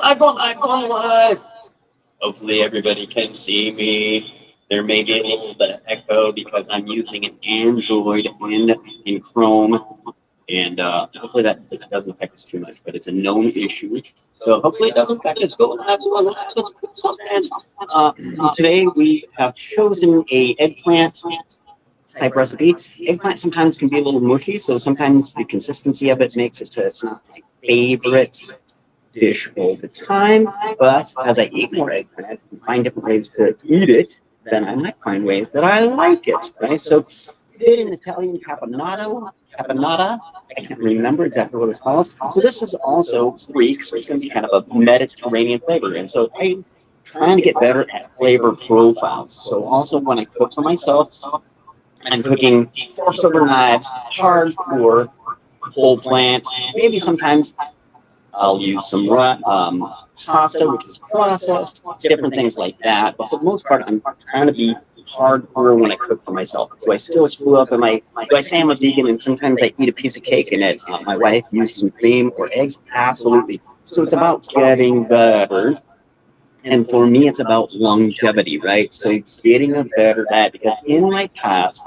I've gone live. Hopefully everybody can see me. There may be a little bit of echo because I'm using an Android in Chrome, and hopefully that doesn't affect us too much. But it's a known issue, so hopefully it doesn't affect us. Go live, go live. Let's cook something. Today we have chosen a eggplant type recipe. Eggplant sometimes can be a little mushy, so sometimes the consistency of it makes it to it's not my favorite dish all the time. But as I eat more eggplant and find different ways to eat it, then I might find ways that I like it, right? So we did an Italian caponata. I can't remember exactly what it's called. So this is also Greek, so it's going to be kind of a Mediterranean flavor. And so I'm trying to get better at flavor profiles. So also when I cook for myself, I'm cooking forks over knives, hardcore, whole plant. Maybe sometimes I'll use some pasta, which is processed, different things like that. But for the most part, I'm trying to be hardcore when I cook for myself. Do I still screw up? Do I say I'm a vegan and sometimes I eat a piece of cake in it? My wife uses some cream or eggs? Absolutely. So it's about getting better. And for me, it's about longevity, right? So it's getting a better diet because in my past,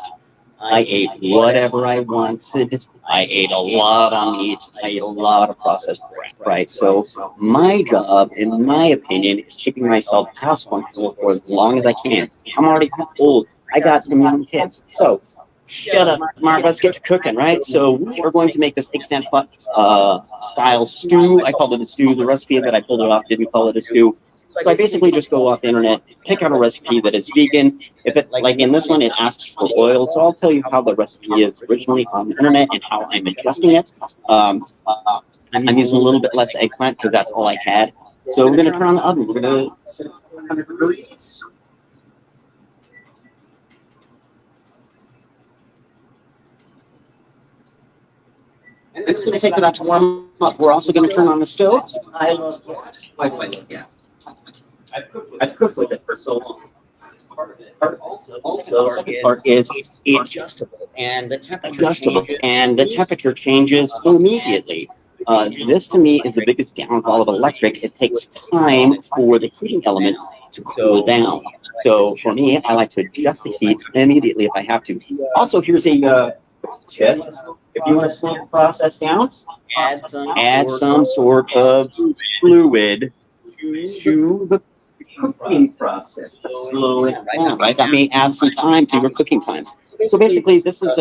I ate whatever I wanted. I ate a lot of meat. I ate a lot of processed crap, right? So my job, in my opinion, is keeping myself house functional for as long as I can. I'm already old. I got some young kids. So shut up, Mark. Let's get to cooking, right? So we are going to make this eggplant style stew. I called it a stew. The recipe that I pulled it off didn't call it a stew. So I basically just go off the internet, pick out a recipe that is vegan. If it, like in this one, it asks for oil. So I'll tell you how the recipe is originally on the internet and how I'm adjusting it. I'm using a little bit less eggplant because that's all I had. So we're going to turn on the oven. We're going to set it to 100 degrees. It's going to take about to warm up. We're also going to turn on the stove. I love gas. I like gas. I've cooked with it for so long. Also, the second part is it's adjustable, and the temperature changes immediately. This to me is the biggest downfall of electric. It takes time for the heating element to cool down. So for me, I like to adjust the heat immediately if I have to. Also, here's a tip. If you want to slow the process down, add some sort of fluid to the cooking process to slow it down, right? That may add some time to your cooking times. So basically, this is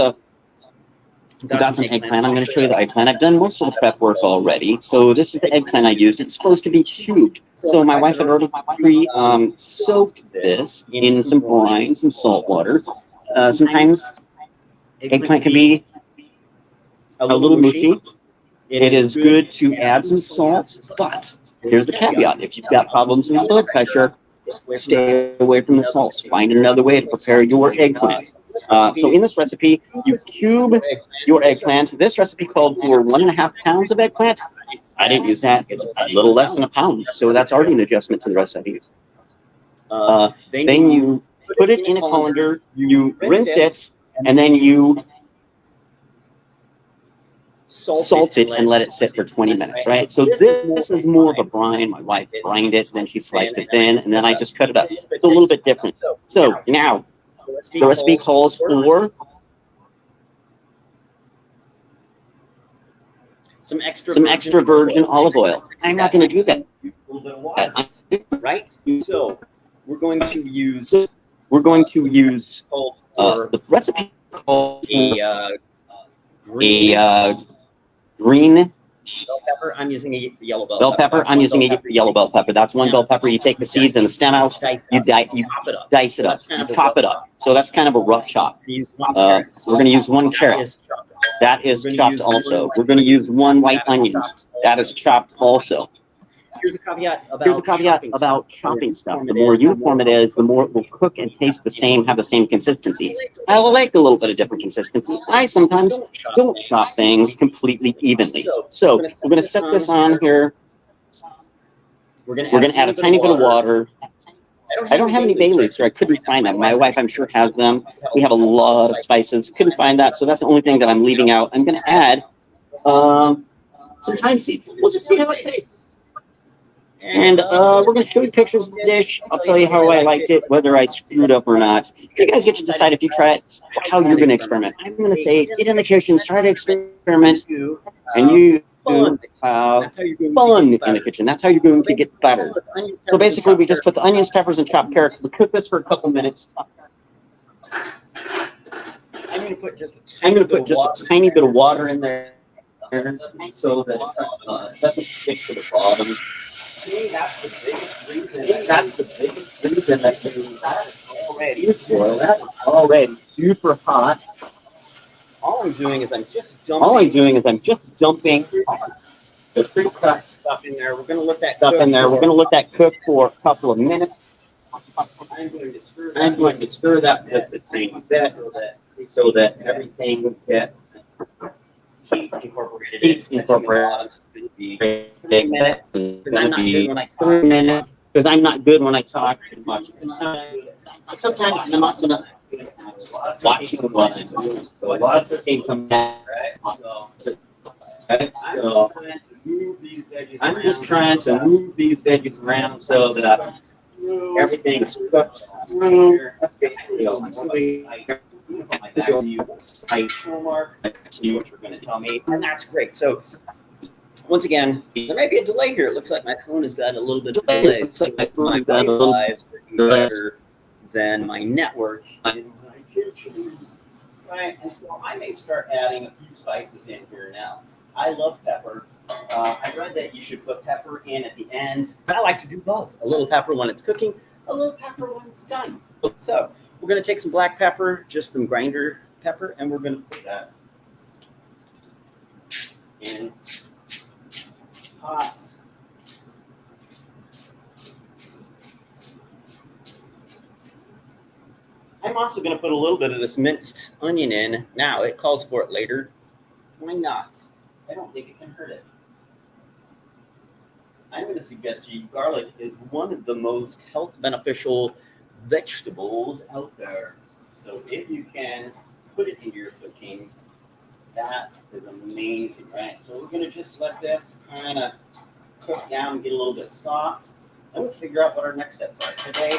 got some eggplant. I'm going to show you the eggplant. I've done most of the prep work already. So this is the eggplant I used. It's supposed to be cubed. So my wife had already soaked this in some brine, some salt water. Sometimes eggplant can be a little mushy. It is good to add some salt, but here's the caveat. If you've got problems with blood pressure, stay away from the salt. Find another way to prepare your eggplant. So in this recipe, you cube your eggplant. This recipe called for 1.5 pounds of eggplant. I didn't use that. It's a little less than a pound. So that's already an adjustment to the recipe. Then you put it in a colander, you rinse it, and then you salt it and let it sit for 20 minutes, right? So this is more of a brine. My wife brined it, then she sliced it thin, and then I just cut it up. It's a little bit different. So now, the recipe calls for some extra virgin olive oil. I'm not going to do that. Right? So we're going to use the recipe called a green bell pepper. I'm using a yellow bell pepper. I'm using a yellow bell pepper. That's one bell pepper. You take the seeds and the stem out. You dice it up. You chop it up. So that's kind of a rough chop. We're going to use 1 carrot. That is chopped also. We're going to use 1 white onion. That is chopped also. Here's a caveat about chopping stuff. The more uniform it is, the more it will cook and taste the same, have the same consistency. I like a little bit of different consistency. I sometimes don't chop things completely evenly. So we're going to set this on here. We're going to add a tiny bit of water. I don't have any bay leaves, or I couldn't find them. My wife, I'm sure, has them. We have a lot of spices. Couldn't find that, so that's the only thing that I'm leaving out. I'm going to add some thyme seeds. We'll just see how it tastes. And we're going to show you pictures of the dish. I'll tell you how I liked it, whether I screwed up or not. You guys get to decide if you try it, how you're going to experiment. I'm going to say, get in the kitchen, try to experiment, and you have fun in the kitchen. That's how you're going to get better. So basically, we just put the onions, peppers, and chopped carrots. We cook this for a couple minutes. I'm going to put just a tiny bit of water in there so that it doesn't stick to the bottom. That's the biggest reason. That's the biggest reason that you use oil. That's already super hot. All I'm doing is I'm just dumping the pre-cut stuff in there. We're going to let that stuff in there. We're going to let that cook for a couple of minutes. I'm going to stir that just a tiny bit so that everything gets heat incorporated. 3 minutes. Because I'm not good when I talk. 3 minutes. Because I'm not good when I talk too much. Sometimes I'm also not watching what I'm doing. So lots of things come back. So I'm just trying to move these veggies around so that everything's cooked through. That's basically all I'm doing. What you're going to tell me, and that's great. So once again, there may be a delay here. It looks like my phone has got a little bit of delay. So my Wi-Fi is working better than my network in my kitchen. Right, and so I may start adding a few spices in here now. I love pepper. I read that you should put pepper in at the end. I like to do both. A little pepper when it's cooking, a little pepper when it's done. So we're going to take some black pepper, just some grinder pepper, and we're going to put that in pots. I'm also going to put a little bit of this minced onion in now. It calls for it later. Why not? I don't think it can hurt it. I'm going to suggest to you garlic is one of the most health beneficial vegetables out there. So if you can put it into your cooking, that is amazing, right? So we're going to just let this kind of cook down and get a little bit soft. And we'll figure out what our next steps are today.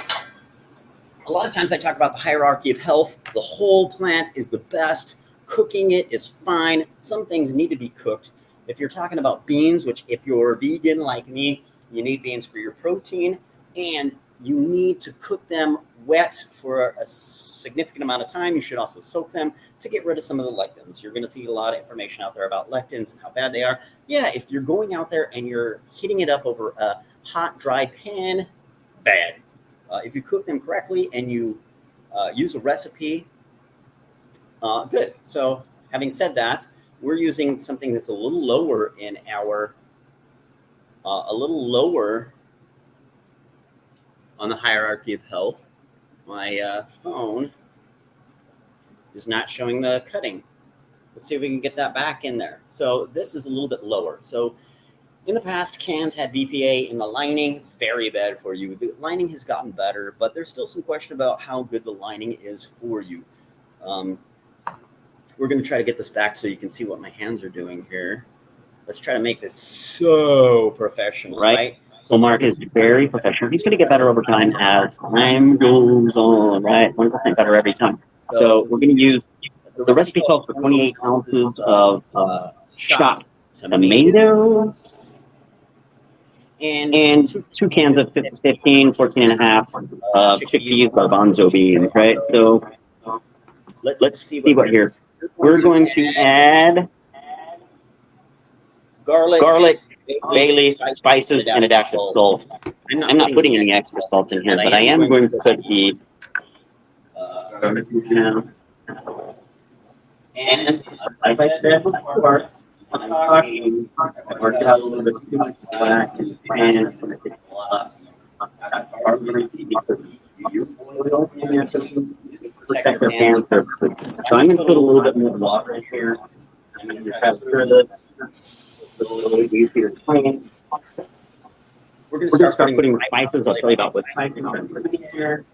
A lot of times I talk about the hierarchy of health. The whole plant is the best. Cooking it is fine. Some things need to be cooked. If you're talking about beans, which if you're vegan like me, you need beans for your protein, and you need to cook them wet for a significant amount of time. You should also soak them to get rid of some of the lectins. You're going to see a lot of information out there about lectins and how bad they are. Yeah, if you're going out there and you're heating it up over a hot, dry pan, bad. If you cook them correctly and you use a recipe, good. So having said that, we're using something that's a little lower in our, a little lower on the hierarchy of health. My phone is not showing the cutting. Let's see if we can get that back in there. So this is a little bit lower. So in the past, cans had BPA in the lining, very bad for you. The lining has gotten better, but there's still some question about how good the lining is for you. We're going to try to get this back so you can see what my hands are doing here. Let's try to make this so professional, right? So Mark is very professional. He's going to get better over time as time goes on, right? 1% better every time. So we're going to use, the recipe calls for 28 ounces of chopped tomatoes and 2 cans of 14 and a half chickpeas, garbanzo beans, right? So let's see what here. We're going to add garlic, bay leaf, spices, and a dash of salt. I'm not putting any extra salt in here, but I am going to put the garlic now. And like I said before, I'm talking, I worked out a little bit too much black and pan from the kitchen lot. Protect their pans. So I'm going to put a little bit more water in here. I'm going to try to stir this. It's a little easier to clean. We're going to start putting the spices. I'll tell you about what spices I'm going to put in here.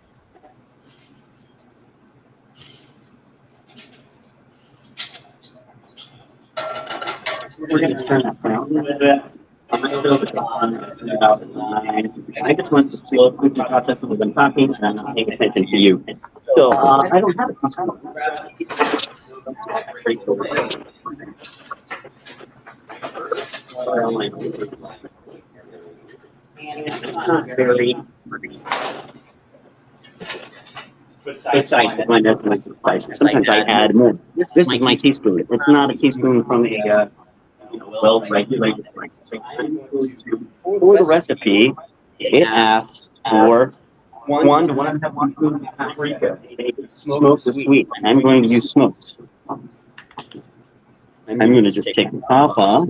We're going to turn that down a little bit. I still was on in 2009. I just went to slow cooking process because I'm talking and I'm not paying attention to you. So I don't have a concern. Pretty cool. It's not very precise with my measurements of spices. Sometimes I add more. This is my teaspoon. It's not a teaspoon from a well-regulated spice. For the recipe, it asks for 1 to 1.5 teaspoons of paprika, smoked or sweet, and I'm going to use smoked. I'm going to just take the top off.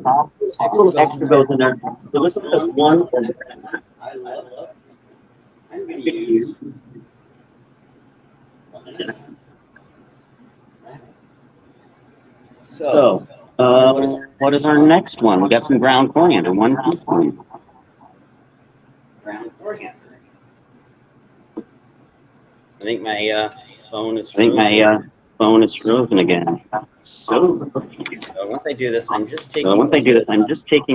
A little extra goes in there. So this is just 1 or I'm going to use So, what is our next one? We got some ground coriander, 1 teaspoon. ground coriander. I think my phone is frozen. Phone is frozen again. So Once I do this, I'm just taking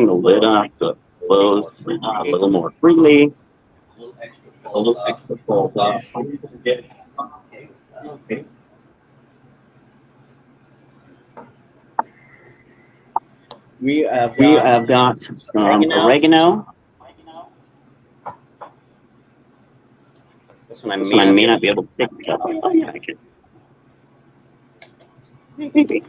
the lid off so it flows a little more freely. a little extra Folds off. Okay. We have got some oregano. This one I This one I may not be able to take. Oh, yeah, I can. Maybe.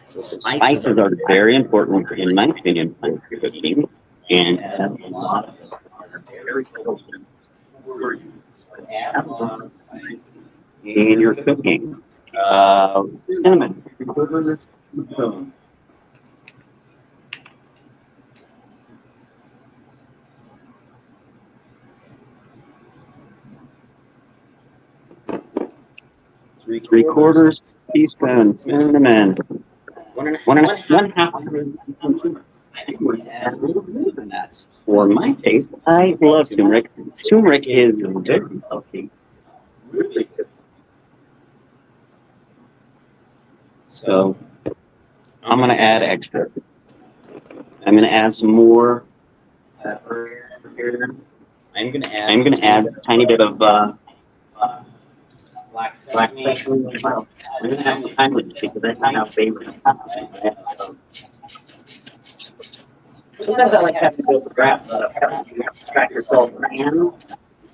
So Spices are very important, in my opinion, for cooking, and have a lot of them are very important in your cooking. Cinnamon. 3/4 teaspoon cinnamon. 1.5 for my taste. I love turmeric. Turmeric is very healthy. Really good. So I'm going to add extra. I'm going to add some more pepper here. I'm going to add a tiny bit of black sesame. sesame. I'm going to have some time with it because that's not our favorite. Sometimes I like having to go to grab you extract yourself and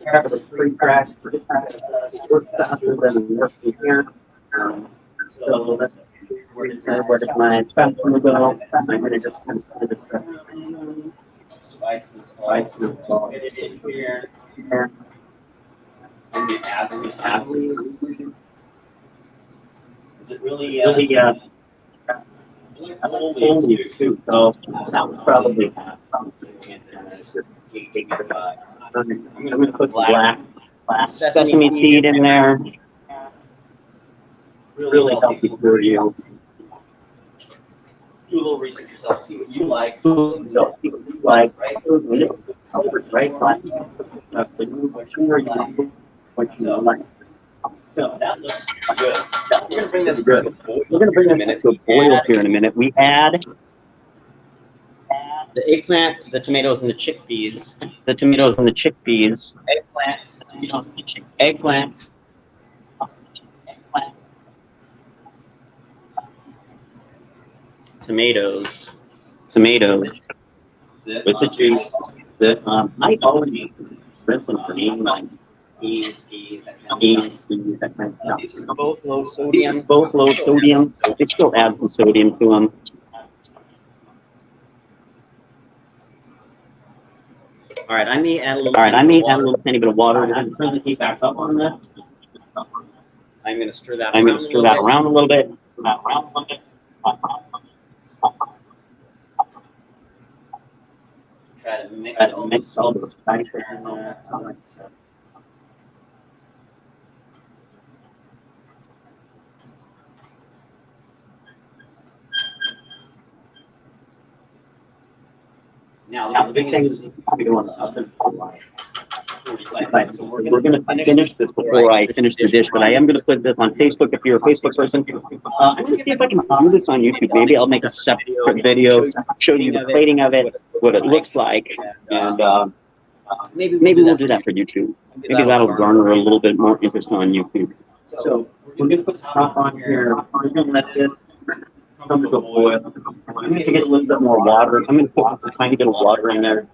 grab the free cracks, work faster than working here. So that's where does my spatula go? I'm going to just kind of put it Spices get it in here. here. And you add some apples. Is it really Holy soup. So that was probably something. I'm going to put some black sesame seed in there. Really healthy for you. Do a little research yourself, see what you like. Right? What you like. So that looks good. We're gonna bring this to a boil here in a minute. We add the eggplant, the tomatoes, and the chickpeas. Eggplants. Tomatoes. With the juice. I always rinse and cream like Peas, that kind of stuff. These are both low sodium. They still add some sodium to them. All right, I may add a little. Tiny bit of water. I'm turning the heat back up on this. I'm going to stir that. Around a little bit. Try to mix all the spices in there. Now the big thing is we go on the oven for like 45 minutes. So We're going to finish this before I finish the dish, but I am going to put this on Facebook if you're a Facebook person. I'm going to see if I can do this on YouTube. Maybe I'll make a separate video, show you the plating of it, what it looks like, and maybe we'll do that for YouTube. Maybe that'll garner a little bit more interest on YouTube. So we're going to put the top on here. We're going to let this come to a boil. I'm going to get a little bit more water. I'm going to put a tiny bit of water in there.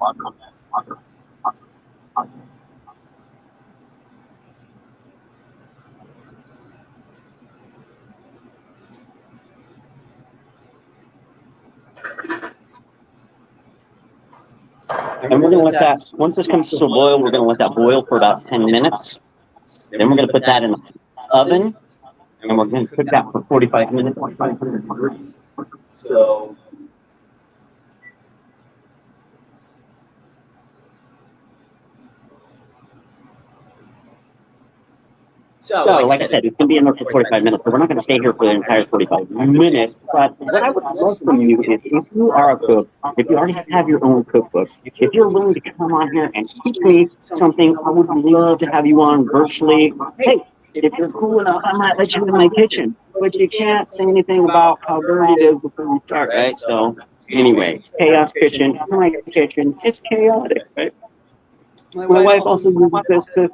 And we're going to let that, once this comes to a boil, we're going to let that boil for about 10 minutes. Then we're going to put that in the oven, and we're going to cook that for 45 minutes, 4,500 degrees. So, like I said, it's going to be in there for 45 minutes, so we're not going to stay here for the entire 45 minutes. But what I would love from you is, if you are a cook, if you already have your own cookbook, if you're willing to come on here and teach me something, I would love to have you on virtually. Hey, if you're cool enough, I might let you in my kitchen. But you can't say anything about how dirty it is before we start, right? So, anyway, Chaos Kitchen, my kitchen, it's chaotic, right? My wife also uses this to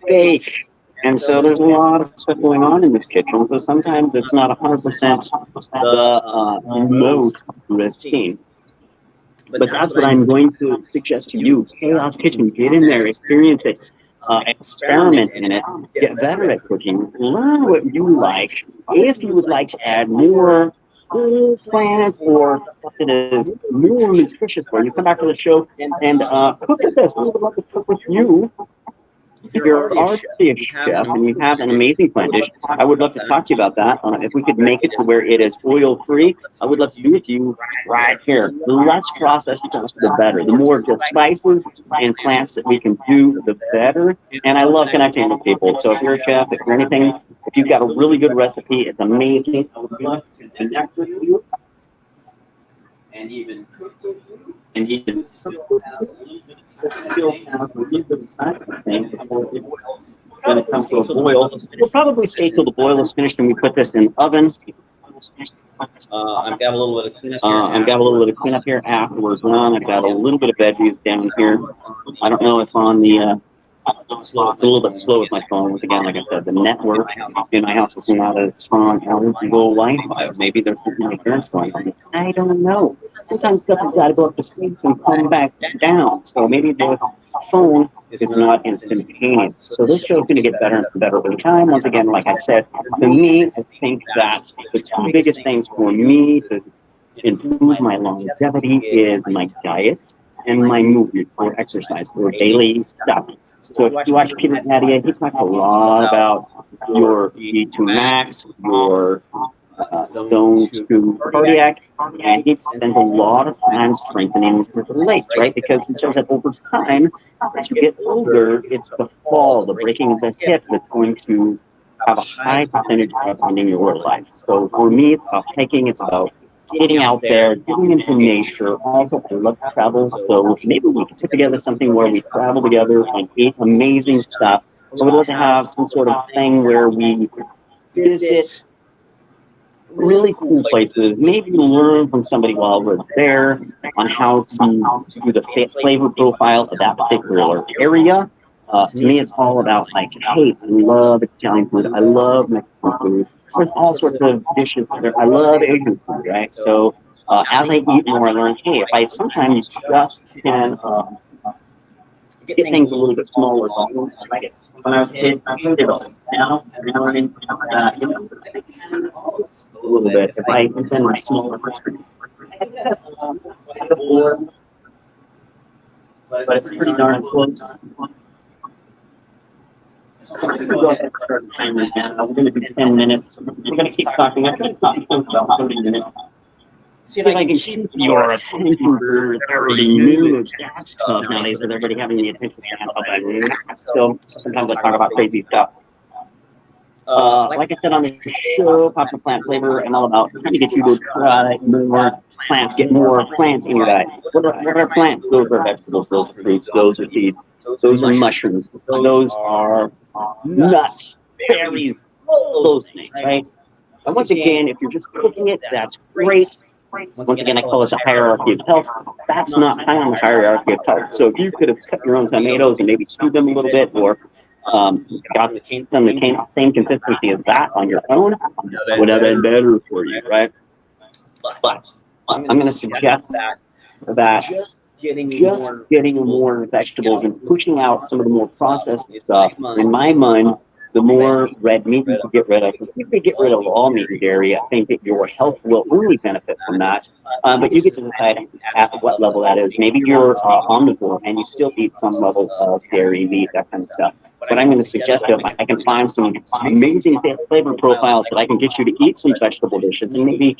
bake. And so there's a lot of stuff going on in this kitchen. So sometimes it's not 100% the most risky. But that's what I'm going to suggest to you. Chaos Kitchen, get in there, experience it, experiment in it, get better at cooking, learn what you like. If you would like to add more plants or stuff that is more nutritious for you, come back to the show and cook with us. We would love to cook with you. If you're already a chef and you have an amazing plant dish, I would love to talk to you about that. If we could make it to where it is oil-free, I would love to do with you right here. The less processed stuff, the better. The more just spices and plants that we can do, the better. And I love connecting with people. So if you're a chef, if you're anything, if you've got a really good recipe, it's amazing. I would love to connect with you. And even cook with you. And even still have a little bit of time, I think, before it's going to come to a boil. We'll probably stay till the boil is finished and we put this in the oven. I've got a little bit of cleanup here. I've got a little bit of cleanup here afterwards. I've got a little bit of veggies down here. I don't know if on the a little bit slow with my phone. Once again, like I said, the network in my house is not as strong as Google Wi-Fi. Maybe there's something my parents going on. I don't know. Sometimes stuff has got to go up to sleep and come back down. So maybe the phone is not instantaneous. So this show is going to get better and better over time. Once again, like I said, to me, I think that the two biggest things for me to improve my longevity is my diet and my movement or exercise or daily stuff. So if you watch Peter Nadia, he talks a lot about your V2 max, your zone 2 cardiac, and he spends a lot of time strengthening the legs, right? Because he says that over time, as you get older, it's the fall, the breaking of the hip that's going to have a high percentage of ending your life. So for me, it's about hiking, it's about getting out there, getting into nature. Also, I love to travel, so maybe we can put together something where we travel together and eat amazing stuff. So we'd love to have some sort of thing where we visit really cool places, maybe learn from somebody while we're there on how to do the flavor profile of that particular area. To me, it's all about like, hey, I love Italian food, I love Mexican food. There's all sorts of dishes there. I love Asian food, right? So as I eat more, I learn, hey, if I sometimes just can get things a little bit smaller, like when I was a kid, I did all this. Now, I'm learning a little bit. If I intend my smaller portions, but it's pretty darn close. So I'm going to go ahead and start the timer again. We're going to do 10 minutes. We're going to keep talking. I'm going to talk for about 30 minutes. See if I can keep your attention for 30 minutes. That's tough nowadays with everybody having the attention span of a gnat. So sometimes I talk about crazy stuff. Like I said on the show, Popular Plant Flavor, I'm all about trying to get you to try more plants, get more plants in your diet. What are plants? Those are vegetables, those are fruits, those are seeds, those are mushrooms, those are nuts, berries, all those things, right? And once again, if you're just cooking it, that's great. Once again, I call it the hierarchy of health. That's not high on the hierarchy of health. So if you could have cut your own tomatoes and maybe stewed them a little bit, or got them the same consistency as that on your own, would have been better for you, right? But I'm going to suggest that just getting more vegetables and pushing out some of the more processed stuff, in my mind, the more red meat you can get rid of. If you could get rid of all meat and dairy, I think that your health will only benefit from that. But you get to decide at what level that is. Maybe you're omnivore and you still eat some level of dairy, meat, that kind of stuff. But I'm going to suggest that if I can find some amazing flavor profiles that I can get you to eat some vegetable dishes and maybe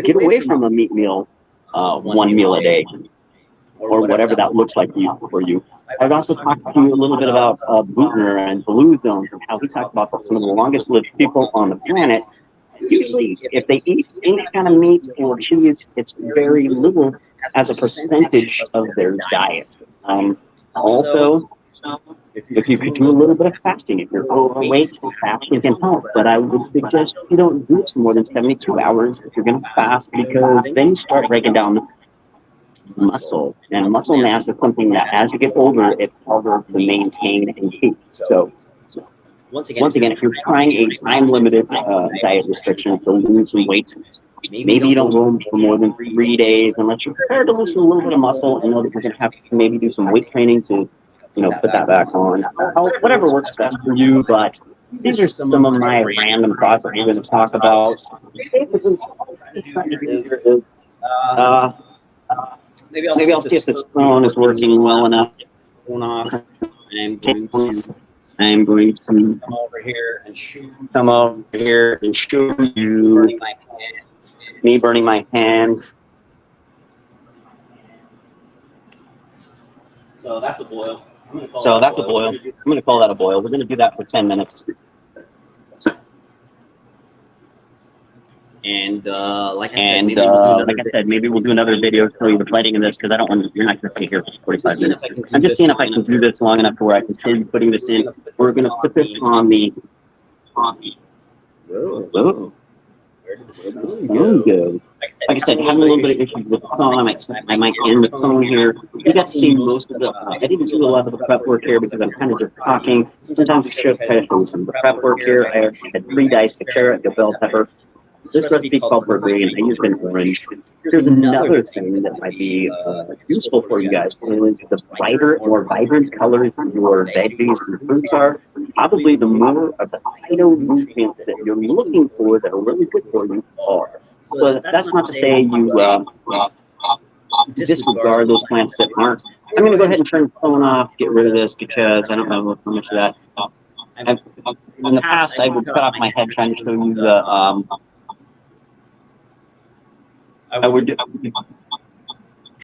get away from a meat meal, one meal a day, or whatever that looks like for you. I've also talked to you a little bit about Buchner and blue zones and how he talks about some of the longest lived people on the planet. Usually, if they eat any kind of meat or cheese, it's very little as a percentage of their diet. Also, if you could do a little bit of fasting, if you're overweight, fasting can help. But I would suggest you don't do it for more than 72 hours if you're going to fast, because then you start breaking down muscle, and muscle mass is something that as you get older, it's harder to maintain and keep. So once again, if you're trying a time-limited diet restriction to lose some weight, maybe you don't go for more than 3 days unless you're prepared to lose a little bit of muscle and know that you're going to have to maybe do some weight training to, put that back on. Whatever works best for you, but these are some of my random thoughts that we're going to talk about. Basically, all I'm trying to do here is maybe I'll see if this phone is working well enough. I'm going to come over here and show you me burning my hands. So that's a boil. I'm going to call that a boil. We're going to do that for 10 minutes. And like I said, maybe we'll do another video showing you the plating of this, because you're not going to stay here for 45 minutes. I'm just seeing if I can do this long enough to where I can show you putting this in. We're going to put this on the. Whoa. Where did the phone go? Like I said, having a little bit of issues with the phone. I might end the phone here. You got to see most of the. I didn't do a lot of the prep work here because I'm kind of just talking. Sometimes the chef tries to do some prep work here. I had pre-diced the carrot, the bell pepper. This recipe called for green. I used an orange. Here's another thing that might be useful for you guys. Is the brighter, more vibrant colors your veggies and fruits are, probably the more of the phytonutrients that you're looking for that are really good for you are. So that's not to say you disregard those plants that aren't. I'm going to go ahead and turn the phone off, get rid of this, because I don't know how much of that. In the past, I would cut off my head trying to show you the.